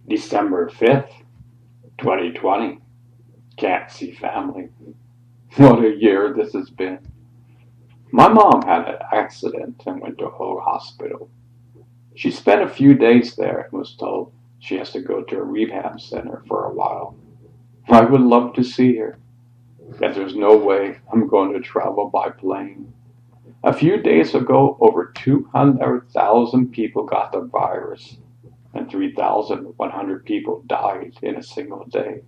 December 5th, 2020. Can't see family. What a year this has been. My mom had an accident and went to a hospital. She spent a few days there and was told she has to go to a rehab center for a while. I would love to see her, yet there's no way I'm going to travel by plane. A few days ago, over 200,000 people got the virus, and 3,100 people died in a single day.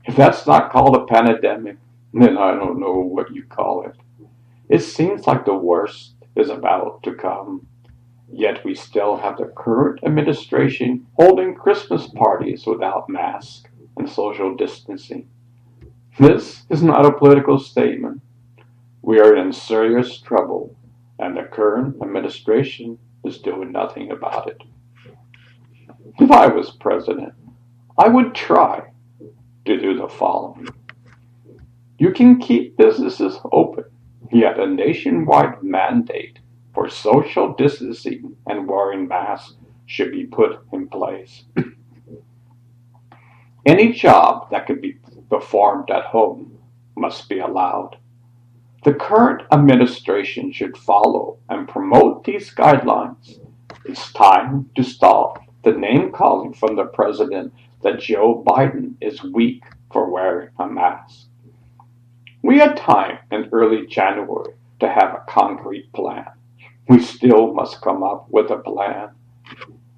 If that's not called a pandemic, then I don't know what you call it. It seems like the worst is about to come, yet we still have the current administration holding Christmas parties without masks and social distancing. This is not a political statement. We are in serious trouble, and the current administration is doing nothing about it. If I was president, I would try to do the following. You can keep businesses open, yet a nationwide mandate for social distancing and wearing masks should be put in place. Any job that can be performed at home must be allowed. The current administration should follow and promote these guidelines. It's time to stop the name calling from the president that Joe Biden is weak for wearing a mask. We had time in early January to have a concrete plan. We still must come up with a plan.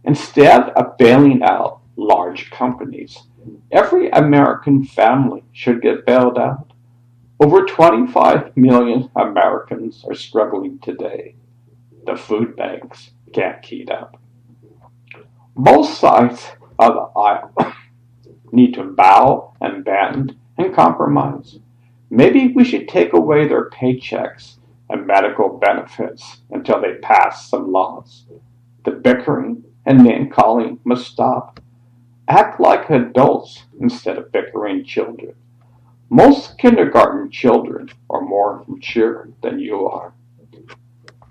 Instead of bailing out large companies, every American family should get bailed out. Over 25 million Americans are struggling today. The food banks can't keep up. Both sides of the aisle need to bow and bend and compromise. Maybe we should take away their paychecks and medical benefits until they pass some laws. The bickering and name calling must stop. Act like adults instead of bickering children. Most kindergarten children are more mature than you are.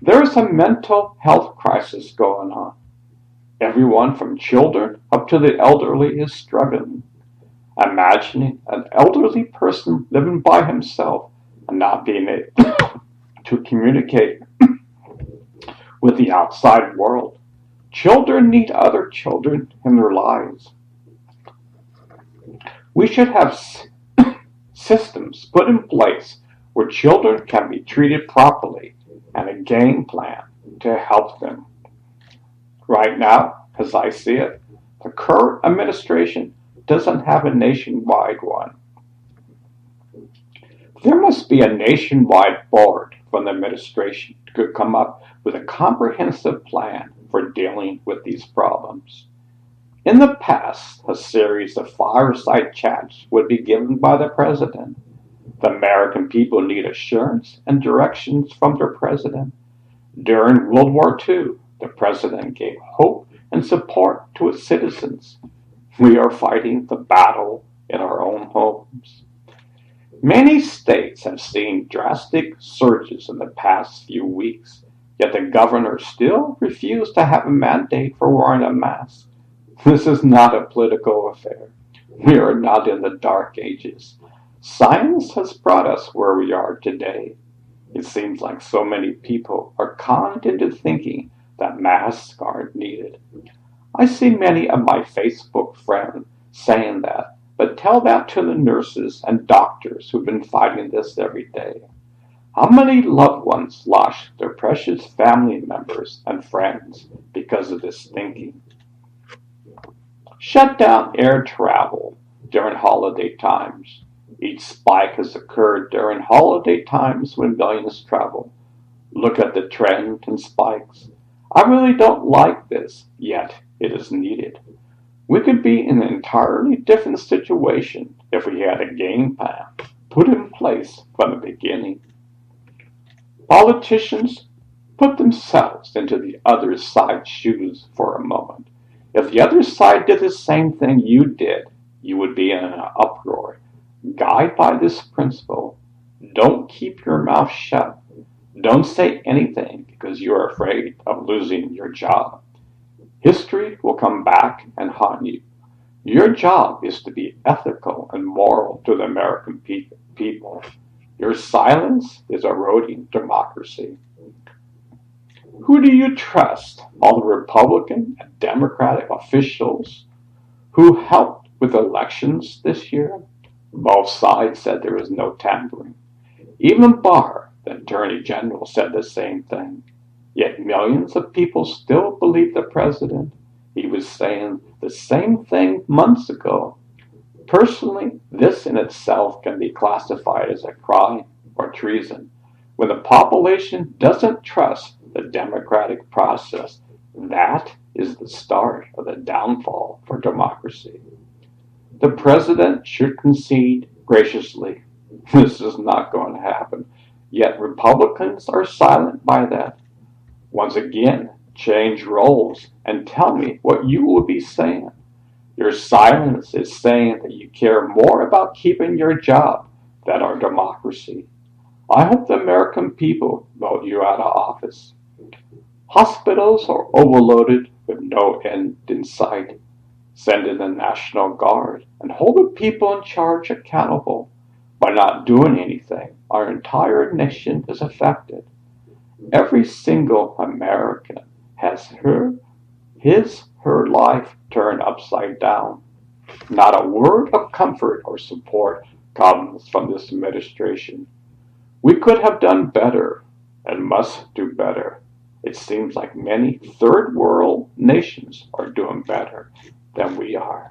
There is a mental health crisis going on. Everyone from children up to the elderly is struggling. Imagining an elderly person living by himself and not being able to communicate with the outside world. Children need other children in their lives. We should have systems put in place where children can be treated properly and a game plan to help them. Right now, as I see it, the current administration doesn't have a nationwide one. There must be a nationwide board from the administration to come up with a comprehensive plan for dealing with these problems. In the past, a series of fireside chats would be given by the president. The American people need assurance and directions from their president. During World War II, the president gave hope and support to its citizens. We are fighting the battle in our own homes. Many states have seen drastic surges in the past few weeks, yet the governor still refused to have a mandate for wearing a mask. This is not a political affair. We are not in the dark ages. Science has brought us where we are today. It seems like so many people are conned into thinking that masks aren't needed. I see many of my Facebook friends saying that, but tell that to the nurses and doctors who've been fighting this every day. How many loved ones lost their precious family members and friends because of this thinking? Shut down air travel during holiday times. Each spike has occurred during holiday times when millions travel. Look at the trend in spikes. I really don't like this, yet it is needed. We could be in an entirely different situation if we had a game plan put in place from the beginning. Politicians put themselves into the other side's shoes for a moment. If the other side did the same thing you did, you would be in an uproar. Guide by this principle. Don't keep your mouth shut. Don't say anything because you are afraid of losing your job. History will come back and haunt you. Your job is to be ethical and moral to the American people. Your silence is eroding democracy. Who do you trust? All the Republican and Democratic officials who helped with elections this year? Both sides said there was no tampering. Even Barr, the Attorney General, said the same thing. Yet millions of people still believe the president. He was saying the same thing months ago. Personally, this in itself can be classified as a crime or treason. When the population doesn't trust the democratic process, that is the start of the downfall for democracy. The president should concede graciously. This is not going to happen. Yet Republicans are silent by that. Once again, change roles and tell me what you will be saying. Your silence is saying that you care more about keeping your job than our democracy. I hope the American people vote you out of office. Hospitals are overloaded with no end in sight. Send in the National Guard and hold the people in charge accountable. By not doing anything, our entire nation is affected. Every single American has her life turned upside down. Not a word of comfort or support comes from this administration. We could have done better and must do better. It seems like many third world nations are doing better than we are.